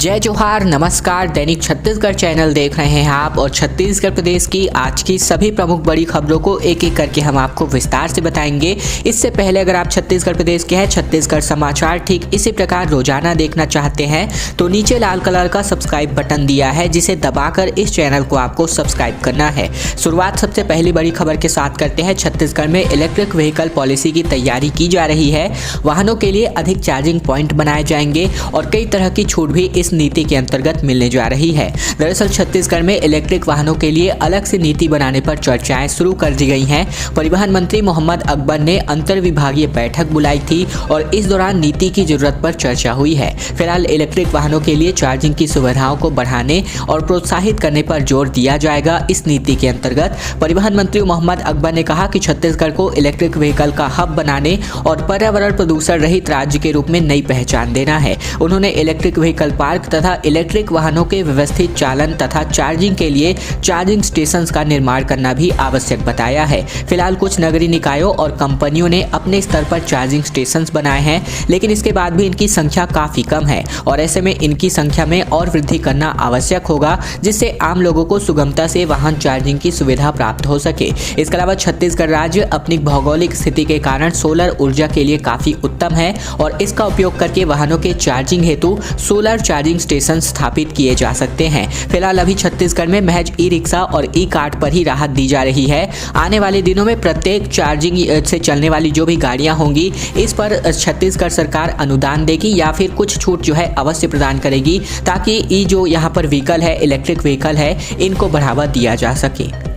जय जोहार, नमस्कार। दैनिक छत्तीसगढ़ चैनल देख रहे हैं आप और छत्तीसगढ़ प्रदेश की आज की सभी प्रमुख बड़ी खबरों को एक एक करके हम आपको विस्तार से बताएंगे। इससे पहले अगर आप छत्तीसगढ़ प्रदेश के हैं, छत्तीसगढ़ समाचार ठीक इसी प्रकार रोजाना देखना चाहते हैं तो नीचे लाल कलर का सब्सक्राइब बटन दिया है, जिसे दबाकर इस चैनल को आपको सब्सक्राइब करना है। शुरुआत सबसे पहली बड़ी खबर के साथ करते हैं। छत्तीसगढ़ में इलेक्ट्रिक व्हीकल पॉलिसी की तैयारी की जा रही है। वाहनों के लिए अधिक चार्जिंग पॉइंट बनाए जाएंगे और कई तरह की छूट भी इस नीति के अंतर्गत मिलने जा रही है। दरअसल छत्तीसगढ़ में इलेक्ट्रिक वाहनों के लिए अलग से नीति बनाने पर चर्चाएं शुरू कर दी गई हैं। परिवहन मंत्री मोहम्मद अकबर ने अंतर्विभागीय बैठक बुलाई थी और इस दौरान नीति की जरूरत पर चर्चा हुई है। फिलहाल इलेक्ट्रिक वाहनों के लिए चार्जिंग की सुविधाओं को बढ़ाने और प्रोत्साहित करने पर जोर दिया जाएगा। इस नीति के अंतर्गत परिवहन मंत्री मोहम्मद अकबर ने कहा कि छत्तीसगढ़ को इलेक्ट्रिक व्हीकल का हब बनाने और पर्यावरण प्रदूषण रहित राज्य के रूप में नई पहचान देना है। उन्होंने इलेक्ट्रिक व्हीकल पार्क तथा इलेक्ट्रिक वाहनों के व्यवस्थित चालन तथा चार्जिंग के लिए चार्जिंग स्टेशंस का निर्माण करना भी आवश्यक बताया है। फिलहाल कुछ नगरीय निकायों और कंपनियों ने अपने स्तर पर चार्जिंग स्टेशंस बनाए हैं, लेकिन इसके बाद भी इनकी संख्या काफी कम है और ऐसे में इनकी संख्या में और वृद्धि करना आवश्यक होगा, जिससे आम लोगों को सुगमता से वाहन चार्जिंग की सुविधा प्राप्त हो सके। इसके अलावा छत्तीसगढ़ राज्य अपनी भौगोलिक स्थिति के कारण सोलर ऊर्जा के लिए काफी उत्तम है और इसका उपयोग करके वाहनों के चार्जिंग हेतु सोलर चार्जिंग स्टेशन स्थापित किए जा सकते हैं। फिलहाल अभी छत्तीसगढ़ में महज ई रिक्शा और ई कार्ट पर ही राहत दी जा रही है। आने वाले दिनों में प्रत्येक चार्जिंग से चलने वाली जो भी गाड़ियां होंगी, इस पर छत्तीसगढ़ सरकार अनुदान देगी या फिर कुछ छूट जो है अवश्य प्रदान करेगी, ताकि ये जो यहाँ पर व्हीकल है, इलेक्ट्रिक व्हीकल है, इनको बढ़ावा दिया जा सके।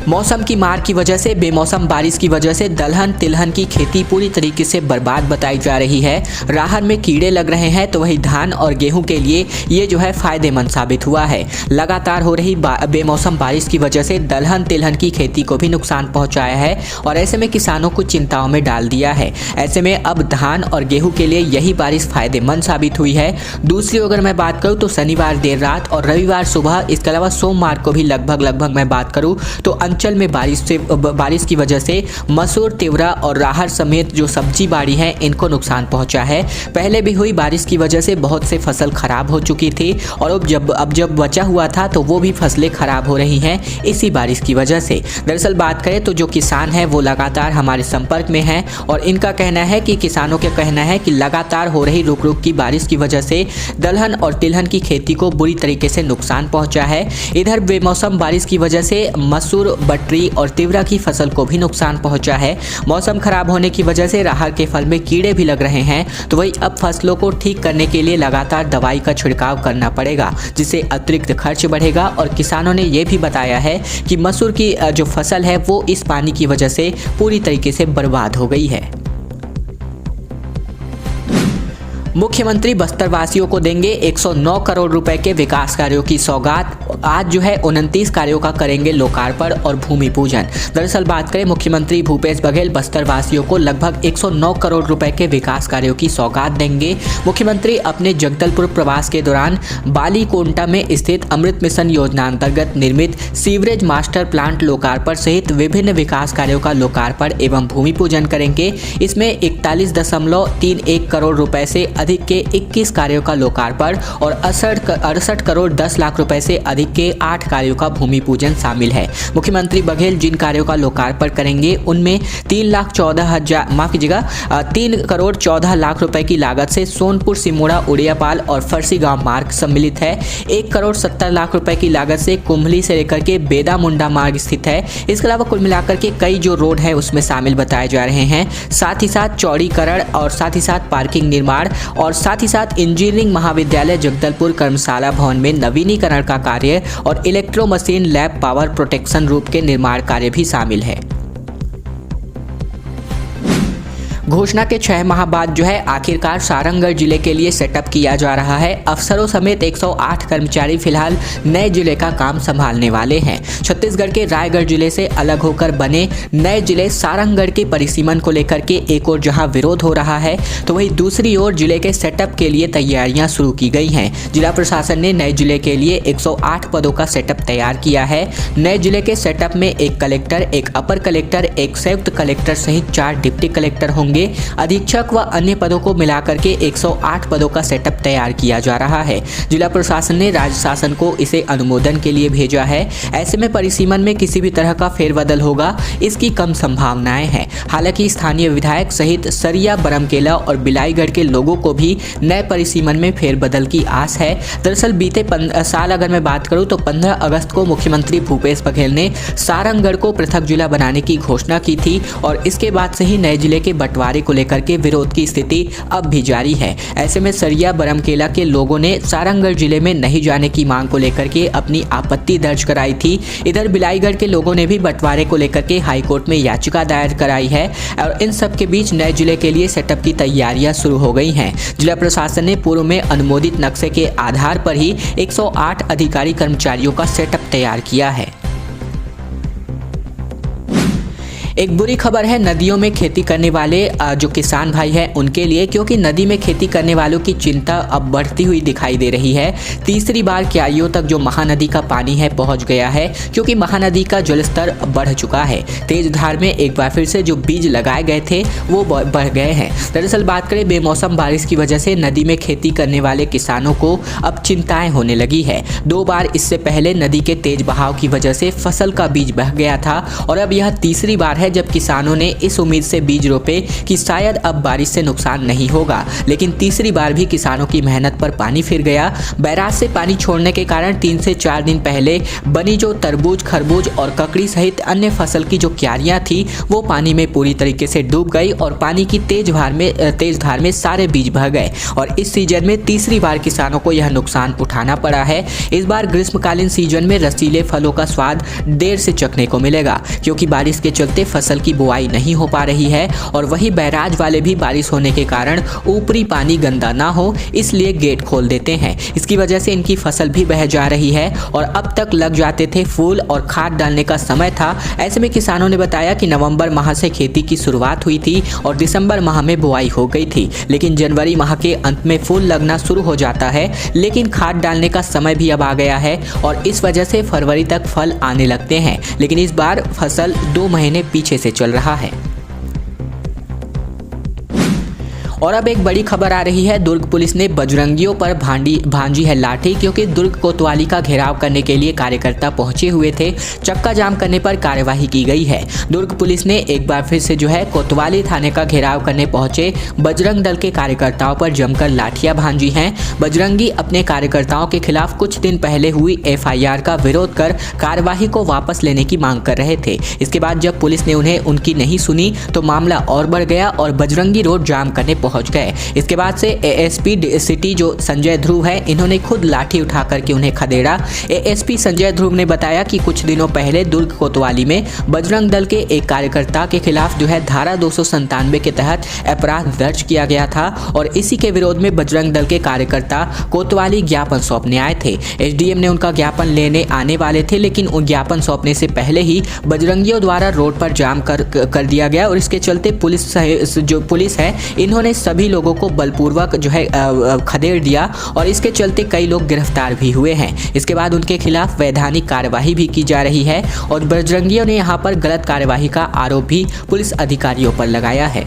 मौसम की मार की वजह से बेमौसम बारिश की वजह से दलहन तिलहन की खेती पूरी तरीके से बर्बाद बताई जा रही है। राहर में कीड़े लग रहे हैं तो वही धान और गेहूं के लिए ये जो है फायदेमंद साबित हुआ है। लगातार हो रही बेमौसम बारिश की वजह से दलहन तिलहन की खेती को भी नुकसान पहुंचाया है और ऐसे में किसानों को चिंताओं में डाल दिया है। ऐसे में अब धान और गेहूं के लिए यही बारिश फायदेमंद साबित हुई है। दूसरी अगर मैं बात करूँ तो शनिवार देर रात और रविवार सुबह, इसके अलावा सोमवार को भी लगभग मैं बात करूँ तो अंचल में बारिश की वजह से मसूर, तिवरा और राहर समेत जो सब्जी बाड़ी हैं, इनको नुकसान पहुंचा है। पहले भी हुई बारिश की वजह से बहुत से फसल खराब हो चुकी थी और अब जब बचा हुआ था तो वो भी फसलें खराब हो रही हैं इसी बारिश की वजह से। दरअसल बात करें तो जो किसान हैं वो लगातार हमारे संपर्क में हैं और इनका कहना है कि किसानों का कहना है कि लगातार हो रही रुक रुक की बारिश की वजह से दलहन और तिलहन की खेती को बुरी तरीके से नुकसान पहुंचा है। इधर बेमौसम बारिश की वजह से मसूर, बटरी और तिवरा की फसल को भी नुकसान पहुंचा है। मौसम खराब होने की वजह से राहर के फल में कीड़े भी लग रहे हैं, तो वही अब फसलों को ठीक करने के लिए लगातार दवाई का छिड़काव करना पड़ेगा, जिससे अतिरिक्त खर्च बढ़ेगा। और किसानों ने यह भी बताया है कि मसूर की जो फसल है वो इस पानी की वजह से पूरी तरीके से बर्बाद हो गई है। मुख्यमंत्री बस्तर वासियों को देंगे 109 करोड़ रुपए के विकास कार्यों की सौगात। आज जो है 29 कार्यों का करेंगे लोकार्पण और भूमि पूजन। दरअसल बात करें, मुख्यमंत्री भूपेश बघेल बस्तर वासियों को लगभग 109 करोड़ रुपए के विकास कार्यों की सौगात देंगे। मुख्यमंत्री अपने जगदलपुर प्रवास के दौरान बालीकोंटा में स्थित अमृत मिशन योजना अंतर्गत निर्मित सीवरेज मास्टर प्लांट लोकार्पण सहित विभिन्न विकास कार्यों का लोकार्पण एवं भूमि पूजन करेंगे। इसमें 41.31 करोड़ रुपए से अधिक के 21 कार्यों का लोकार्पण और 68 करोड़ 10 लाख रुपए से अधिक के 8 कार्यों का भूमि पूजन शामिल है। मुख्यमंत्री बघेल जिन कार्यों का लोकार्पण करेंगे उनमें 3 करोड़ 14 लाख रुपए की लागत से सोनपुर सिमोड़ा उड़ियापाल और फरसी गांव मार्ग सम्मिलित है। 1 करोड़ 70 लाख रुपए की लागत से कुंभली से लेकर के बेदा मुंडा मार्ग स्थित है। इसके अलावा कुल मिलाकर के कई जो रोड है उसमें शामिल बताए जा रहे हैं। साथ ही साथ चौड़ीकरण और साथ ही साथ पार्किंग निर्माण और साथ ही साथ इंजीनियरिंग महाविद्यालय जगदलपुर कर्मशाला भवन में नवीनीकरण का कार्य और electro machine lab power protection रूप के निर्माण कार्य भी शामिल है। घोषणा के 6 माह बाद जो है आखिरकार सारंगढ़ जिले के लिए सेटअप किया जा रहा है। अफसरों समेत 108 कर्मचारी फिलहाल नए जिले का काम संभालने वाले हैं। छत्तीसगढ़ के रायगढ़ जिले से अलग होकर बने नए जिले सारंगढ़ के परिसीमन को लेकर के एक और जहां विरोध हो रहा है, तो वहीं दूसरी ओर जिले के सेटअप के लिए तैयारियां शुरू की गई हैं। जिला प्रशासन ने नए जिले के लिए 108 पदों का सेटअप तैयार किया है। नए जिले के सेटअप में एक कलेक्टर, एक अपर कलेक्टर, एक संयुक्त कलेक्टर सहित 4 डिप्टी कलेक्टर होंगे। लिए अधीक्षक व अन्य पदों को मिलाकर के 108 पदों का सेटअप तैयार किया जा रहा है। जिला प्रशासन ने राज्य शासन को इसे अनुमोदन के लिए भेजा है। ऐसे में परिसीमन में किसी भी तरह का फेरबदल होगा, इसकी कम संभावनाएं हैं। हालांकि स्थानीय विधायक सहित सरिया, बरमकेला और बिलाईगढ़ के लोगों को भी नए परिसीमन में फेरबदल की आस है। दरअसल बीते साल अगर मैं बात करूं तो 15 अगस्त को मुख्यमंत्री भूपेश बघेल ने सारंगगढ़ को पृथक जिला बनाने की घोषणा की थी और इसके बाद से ही नए जिले के बंटवारे को लेकर के विरोध की स्थिति अब भी जारी है। ऐसे में सरिया, बरमकेला के लोगों ने सारंगगढ़ जिले में नहीं जाने की मांग को लेकर के अपनी आपत्ति दर्ज कराई थी। इधर बिलाईगढ़ के लोगों ने भी बंटवारे को लेकर के हाईकोर्ट में याचिका दायर कराई है और इन सब के बीच नए जिले के लिए सेटअप की तैयारियां शुरू हो गई हैं। जिला प्रशासन ने पूर्व में अनुमोदित नक्शे के आधार पर ही 108 अधिकारी कर्मचारियों का सेटअप तैयार किया है। एक बुरी खबर है नदियों में खेती करने वाले जो किसान भाई हैं उनके लिए, क्योंकि नदी में खेती करने वालों की चिंता अब बढ़ती हुई दिखाई दे रही है। तीसरी बार क्यारियों तक जो महानदी का पानी है पहुंच गया है, क्योंकि महानदी का जलस्तर बढ़ चुका है। तेज धार में एक बार फिर से जो बीज लगाए गए थे वो बढ़ गए हैं। दरअसल बात करें बेमौसम बारिश की वजह से नदी में खेती करने वाले किसानों को अब चिंताएं होने लगी है। 2 बार इससे पहले नदी के तेज बहाव की वजह से फसल का बीज बह गया था और अब यह तीसरी बार जब किसानों ने इस उम्मीद से बीज रोपे कि शायद अब बारिश से नुकसान नहीं होगा, लेकिन तीसरी बार भी किसानों की मेहनत पर पानी फिर गया। बैराज से पानी छोड़ने के कारण 3 से 4 दिन पहले बनी जो तरबूज, खरबूज और ककड़ी सहित अन्य फसल की जो क्यारियां थी वो पानी में पूरी तरीके से डूब गई और पानी की तेज धार में सारे बीज बह गए और इस सीजन में तीसरी बार किसानों को यह नुकसान उठाना पड़ा है। इस बार ग्रीष्मकालीन सीजन में रसीले फलों का स्वाद देर से चखने को मिलेगा, क्योंकि बारिश के चलते फसल की बुआई नहीं हो पा रही है और वही बैराज वाले भी बारिश होने के कारण ऊपरी पानी गंदा ना हो इसलिए गेट खोल देते हैं। इसकी वजह से इनकी फसल भी बह जा रही है और अब तक लग जाते थे फूल और खाद डालने का समय था। ऐसे में किसानों ने बताया कि नवंबर माह से खेती की शुरुआत हुई थी और दिसंबर माह में बुआई हो गई थी, लेकिन जनवरी माह के अंत में फूल लगना शुरू हो जाता है, लेकिन खाद डालने का समय भी अब आ गया है और इस वजह से फरवरी तक फल आने लगते हैं। लेकिन इस बार फसल 2 महीने पीछे से चल रहा है। और अब एक बड़ी खबर आ रही है। दुर्ग पुलिस ने बजरंगियों पर भांजी है लाठी, क्योंकि दुर्ग कोतवाली का घेराव करने के लिए कार्यकर्ता पहुंचे हुए थे। चक्का जाम करने पर कार्यवाही की गई है। दुर्ग पुलिस ने एक बार फिर से कोतवाली थाने का घेराव करने पहुंचे बजरंग दल के कार्यकर्ताओं पर जमकर लाठियां भांजी हैं। बजरंगी अपने कार्यकर्ताओं के खिलाफ कुछ दिन पहले हुई FIR का विरोध कर कार्यवाही को वापस लेने की मांग कर रहे थे। इसके बाद जब पुलिस ने उन्हें उनकी नहीं सुनी तो मामला और बढ़ गया और बजरंगी रोड जाम करने पहुंच गए। इसके बाद से ASP सिटी जो संजय ध्रुव है, इन्होंने खुद लाठी उठा करके उन्हें खदेड़ा। ASP संजय ध्रुव ने बताया कि कुछ दिनों पहले दुर्ग कोतवाली में बजरंग दल के एक कार्यकर्ता के खिलाफ धारा 297 के तहत अपराध दर्ज किया गया था और इसी के विरोध में बजरंग दल के कार्यकर्ता कोतवाली ज्ञापन सौंपने आए थे। SDM ने उनका ज्ञापन लेने आने वाले थे, लेकिन उन ज्ञापन सौंपने से पहले ही बजरंगियों द्वारा रोड पर जाम कर दिया गया और इसके चलते पुलिस है इन्होंने सभी लोगों को बलपूर्वक खदेड़ दिया और इसके चलते कई लोग गिरफ्तार भी हुए हैं। इसके बाद उनके खिलाफ वैधानिक कार्यवाही भी की जा रही है और बजरंगियों ने यहां पर गलत कार्यवाही का आरोप भी पुलिस अधिकारियों पर लगाया है।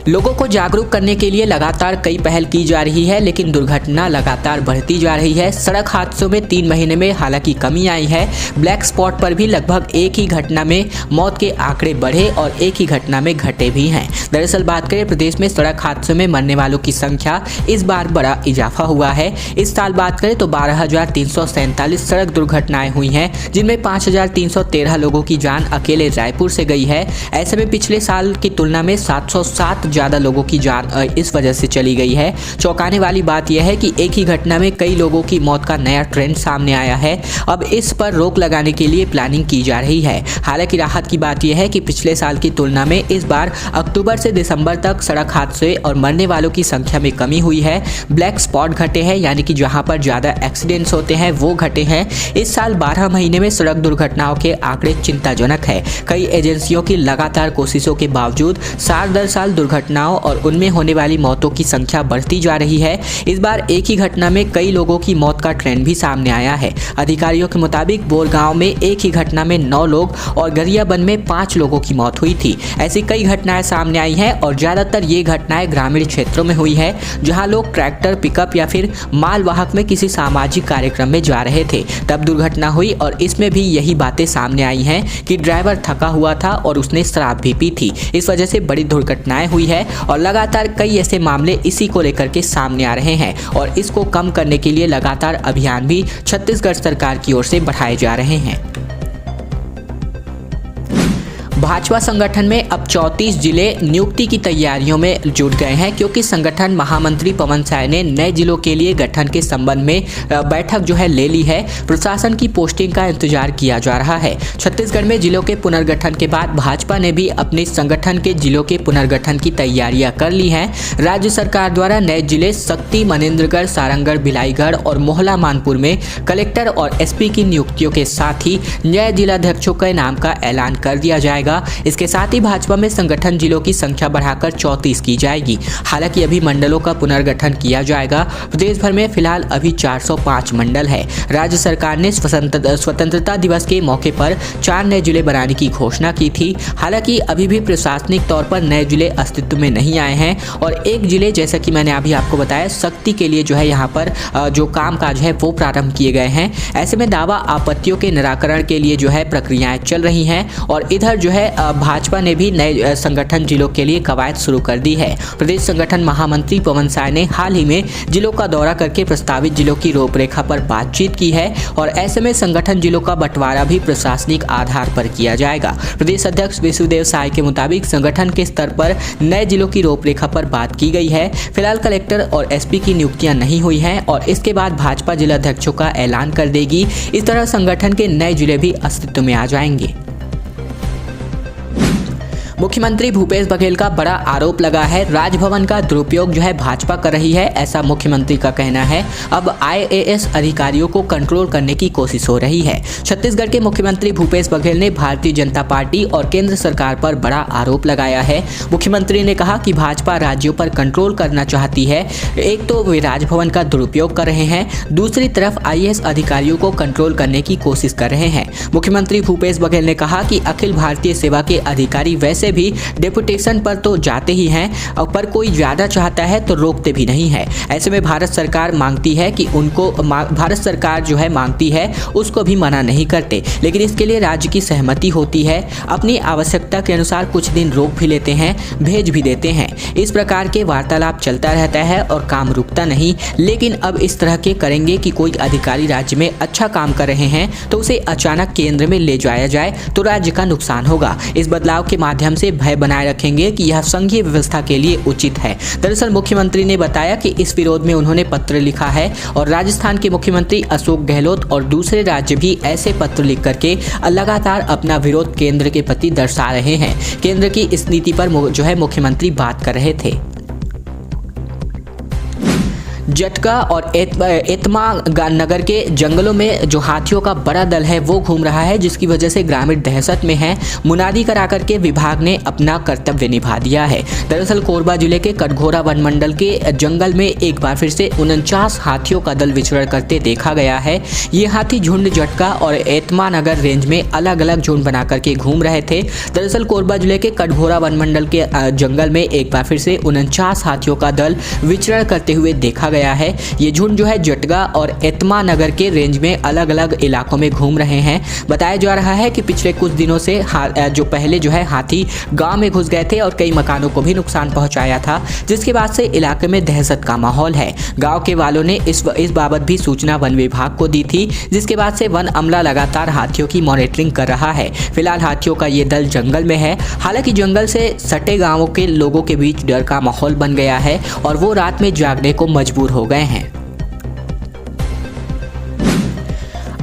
लोगों को जागरूक करने के लिए लगातार कई पहल की जा रही है, लेकिन दुर्घटना लगातार बढ़ती जा रही है। सड़क हादसों में 3 महीने में हालांकि कमी आई है। ब्लैक स्पॉट पर भी लगभग एक ही घटना में मौत के आंकड़े बढ़े और एक ही घटना में घटे भी हैं। दरअसल बात करें प्रदेश में सड़क हादसों में मरने वालों की संख्या इस बार बड़ा इजाफा हुआ है। इस साल बात करें तो 12,347 सड़क दुर्घटनाएं हुई हैं, जिनमें 5,313 लोगों की जान अकेले रायपुर से गई है। ऐसे में पिछले साल की तुलना में 707 ज्यादा लोगों की जान इस वजह से चली गई है। चौंकाने वाली बात यह है कि एक ही घटना में कई लोगों की मौत का नया ट्रेंड सामने आया है। अब इस पर रोक लगाने के लिए प्लानिंग की जा रही है। हालांकि राहत की बात यह है कि पिछले साल की तुलना में इस बार अक्टूबर से दिसंबर तक सड़क हादसे और मरने वालों की संख्या में कमी हुई है। ब्लैक स्पॉट घटे हैं, यानी कि जहां पर ज्यादा एक्सीडेंट्स होते हैं वो घटे हैं। इस साल 12 महीने में सड़क दुर्घटनाओं के आंकड़े चिंताजनक है। कई एजेंसियों की लगातार कोशिशों के बावजूद साल दर साल दुर्घटना घटनाओं और उनमें होने वाली मौतों की संख्या बढ़ती जा रही है। इस बार एक ही घटना में कई लोगों की मौत का ट्रेंड भी सामने आया है। अधिकारियों के मुताबिक बोरगांव में एक ही घटना में 9 लोग और गरियाबंद में 5 लोगों की मौत हुई थी। ऐसी कई घटनाएं सामने आई हैं और ज़्यादातर ये घटनाएं ग्रामीण क्षेत्रों में हुई है, जहां लोग ट्रैक्टर, पिकअप या फिर मालवाहक में किसी सामाजिक कार्यक्रम में जा रहे थे, तब दुर्घटना हुई। और इसमें भी यही बातें सामने आई हैं कि ड्राइवर थका हुआ था और उसने शराब भी पी थी। इस वजह से बड़ी दुर्घटनाएं हुई है और लगातार कई ऐसे मामले इसी को लेकर के सामने आ रहे हैं और इसको कम करने के लिए लगातार अभियान भी छत्तीसगढ़ सरकार की ओर से बढ़ाए जा रहे हैं। भाजपा संगठन में अब 34 जिले नियुक्ति की तैयारियों में जुट गए हैं, क्योंकि संगठन महामंत्री पवन साय ने नए जिलों के लिए गठन के संबंध में बैठक ले ली है। प्रशासन की पोस्टिंग का इंतजार किया जा रहा है। छत्तीसगढ़ में जिलों के पुनर्गठन के बाद भाजपा ने भी अपने संगठन के जिलों के पुनर्गठन की तैयारियां कर ली हैं। राज्य सरकार द्वारा नए जिले शक्ति, मनेन्द्रगढ़, सारंगढ़, भिलाईगढ़ और मोहला मानपुर में कलेक्टर और एसपी की नियुक्तियों के साथ ही नए जिलाध्यक्षों के नाम का ऐलान कर दिया जाएगा। इसके साथ ही भाजपा में संगठन जिलों की संख्या बढ़ाकर 34 की जाएगी। हालांकि अभी मंडलों का पुनर्गठन किया जाएगा। प्रदेश भर में फिलहाल अभी 405 मंडल है। राज्य सरकार ने स्वतंत्रता दिवस के मौके पर 4 नए जिले बनाने की घोषणा की थी। हालांकि अभी भी प्रशासनिक तौर पर नए जिले अस्तित्व में नहीं आए हैं और एक जिले, जैसा कि मैंने अभी आपको बताया, शक्ति के लिए यहाँ पर जो कामकाज है वो प्रारंभ किए गए हैं। ऐसे में दावा आपत्तियों के निराकरण के लिए प्रक्रियाएं चल रही हैं और इधर भाजपा ने भी नए संगठन जिलों के लिए कवायद शुरू कर दी है। प्रदेश संगठन महामंत्री पवन साय ने हाल ही में जिलों का दौरा करके प्रस्तावित जिलों की रूपरेखा पर बातचीत की है और ऐसे में संगठन जिलों का बंटवारा भी प्रशासनिक आधार पर किया जाएगा। प्रदेश अध्यक्ष विष्णुदेव साय के मुताबिक संगठन के स्तर पर नए जिलों की रूपरेखा पर बात की गई है। फिलहाल कलेक्टर और एसपी की नियुक्तियां नहीं हुई हैं और इसके बाद भाजपा जिलाध्यक्षों का ऐलान कर देगी। इस तरह संगठन के नए जिले भी अस्तित्व में आ जाएंगे। मुख्यमंत्री भूपेश बघेल का बड़ा आरोप लगा है। राजभवन का दुरुपयोग भाजपा कर रही है, ऐसा मुख्यमंत्री का कहना है। अब आईएएस अधिकारियों को कंट्रोल करने की कोशिश हो रही है। छत्तीसगढ़ के मुख्यमंत्री भूपेश बघेल ने भारतीय जनता पार्टी और केंद्र सरकार पर बड़ा आरोप लगाया है। मुख्यमंत्री ने कहा कि भाजपा राज्यों पर कंट्रोल करना चाहती है। एक तो वे राजभवन का दुरुपयोग कर रहे हैं, दूसरी तरफ आईएएस अधिकारियों को कंट्रोल करने की कोशिश कर रहे हैं। मुख्यमंत्री भूपेश बघेल ने कहा कि अखिल भारतीय सेवा के अधिकारी वैसे भी डेपुटेशन पर तो जाते ही हैं, पर कोई ज्यादा चाहता है तो रोकते भी नहीं है। ऐसे में भारत सरकार मांगती है कि भारत सरकार मांगती है उसको भी मना नहीं करते, लेकिन इसके लिए राज्य की सहमति होती है। अपनी आवश्यकता के अनुसार कुछ दिन रोक भी लेते हैं, भेज भी देते हैं। इस प्रकार के वार्तालाप चलता रहता है और काम रुकता नहीं। लेकिन अब इस तरह के करेंगे कि कोई अधिकारी राज्य में अच्छा काम कर रहे हैं तो उसे अचानक केंद्र में ले जाया जाए तो राज्य का नुकसान होगा। इस बदलाव के माध्यम से भय बनाए रखेंगे कि यह संघीय व्यवस्था के लिए उचित है। दरअसल मुख्यमंत्री ने बताया कि इस विरोध में उन्होंने पत्र लिखा है और राजस्थान के मुख्यमंत्री अशोक गहलोत और दूसरे राज्य भी ऐसे पत्र लिख करके लगातार अपना विरोध केंद्र के प्रति दर्शा रहे हैं। केंद्र की इस नीति पर मुख्यमंत्री बात कर रहे थे। जटका और एतमा नगर के जंगलों में जो हाथियों का बड़ा दल है वो घूम रहा है, जिसकी वजह से ग्रामीण दहशत में हैं। मुनादी करा करके विभाग ने अपना कर्तव्य निभा दिया है। दरअसल कोरबा जिले के कटघोरा वन मंडल के जंगल में एक बार फिर से 49 हाथियों का दल विचरण करते देखा गया है। ये हाथी झुंड जटका और एतमा नगर रेंज में अलग अलग झुंड बना करके घूम रहे थे। दरअसल कोरबा जिले के कटघोरा वन मंडल के जंगल में एक बार फिर से 49 हाथियों का दल विचरण करते हुए देखा गया है। ये झुंड जटगा और एतमा नगर के रेंज में अलग अलग इलाकों में घूम रहे हैं। बताया जा रहा है कि पिछले कुछ दिनों से जो पहले हाथी गांव में घुस गए थे और कई मकानों को भी नुकसान पहुंचाया था, जिसके बाद से इलाके में दहशत का माहौल है। गांव के वालों ने इस बाबत भी सूचना वन विभाग को दी थी, जिसके बाद से वन अमला लगातार हाथियों की मॉनिटरिंग कर रहा है। फिलहाल हाथियों का ये दल जंगल में है। हालांकि जंगल से सटे गांवों के लोगों के बीच डर का माहौल बन गया है और वो रात में जागने को मजबूर हो गए हैं।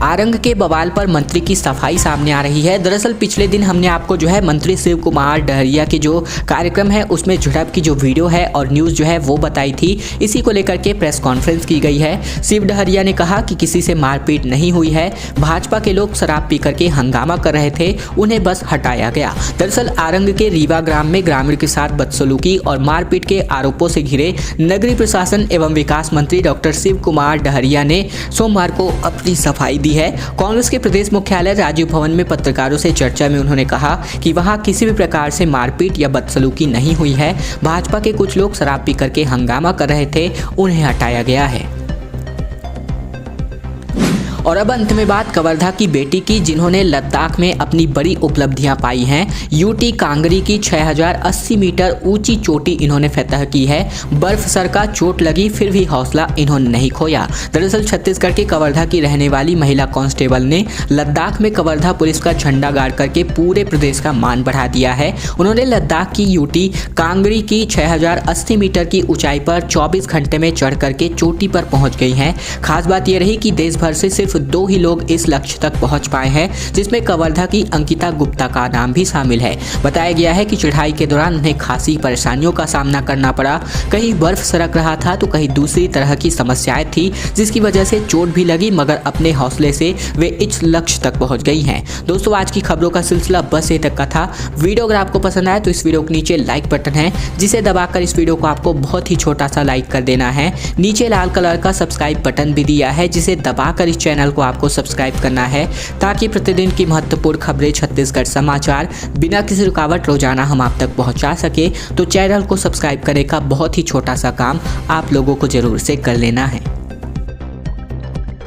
आरंग के बवाल पर मंत्री की सफाई सामने आ रही है। दरअसल पिछले दिन हमने आपको जो है मंत्री शिव कुमार डहरिया के जो कार्यक्रम है उसमें झड़प की जो वीडियो है और न्यूज़ जो है वो बताई थी। इसी को लेकर के प्रेस कॉन्फ्रेंस की गई है। शिव डहरिया ने कहा कि किसी से मारपीट नहीं हुई है, भाजपा के लोग शराब पी करके हंगामा कर रहे थे, उन्हें बस हटाया गया। दरअसल आरंग के रीवा ग्राम में ग्रामीण के साथ बदसलूकी और मारपीट के आरोपों से घिरे नगरीय प्रशासन एवं विकास मंत्री डॉक्टर शिव कुमार डहरिया ने सोमवार को अपनी सफाई दी है। कांग्रेस के प्रदेश मुख्यालय राजीव भवन में पत्रकारों से चर्चा में उन्होंने कहा कि वहां किसी भी प्रकार से मारपीट या बदसलूकी नहीं हुई है। भाजपा के कुछ लोग शराब पी करके हंगामा कर रहे थे, उन्हें हटाया गया है। और अब अंत में बात कवर्धा की बेटी की, जिन्होंने लद्दाख में अपनी बड़ी उपलब्धियां पाई हैं। यूटी कांगरी की 6080 मीटर ऊंची चोटी इन्होंने फतह की है। बर्फ सर का चोट लगी फिर भी हौसला इन्होंने नहीं खोया। दरअसल छत्तीसगढ़ के कवर्धा की रहने वाली महिला कांस्टेबल ने लद्दाख में कवर्धा पुलिस का झंडा गाड़ करके पूरे प्रदेश का मान बढ़ा दिया है। उन्होंने लद्दाख की यूटी कांगरी की 6080 मीटर की ऊंचाई पर 24 घंटे में चढ़ करके चोटी पर पहुंच गई हैं। खास बात यह रही कि देश भर से सिर्फ 2 ही लोग इस लक्ष्य तक पहुंच पाए हैं, जिसमें कवर्धा की अंकिता गुप्ता का नाम भी शामिल है। बताया गया है कि चढ़ाई के दौरान उन्हें खासी परेशानियों का सामना करना पड़ा। कहीं बर्फ सरक रहा था तो कहीं दूसरी तरह की समस्याएं थी, जिसकी वजह से चोट भी लगी, मगर अपने हौसले से वे इस लक्ष्य तक पहुंच गई हैं। दोस्तों, आज की खबरों का सिलसिला बस ये तक का था। वीडियो अगर आपको पसंद आए तो इस वीडियो के नीचे लाइक बटन है, जिसे दबाकर इस वीडियो को आपको बहुत ही छोटा सा लाइक कर देना है। नीचे लाल कलर का सब्सक्राइब बटन भी दिया है, जिसे दबाकर इस चैनल को आपको सब्सक्राइब करना है, ताकि प्रतिदिन की महत्वपूर्ण खबरें, छत्तीसगढ़ समाचार बिना किसी रुकावट रोजाना हम आप तक पहुंचा सके। तो चैनल को सब्सक्राइब करने का बहुत ही छोटा सा काम आप लोगों को जरूर से कर लेना है।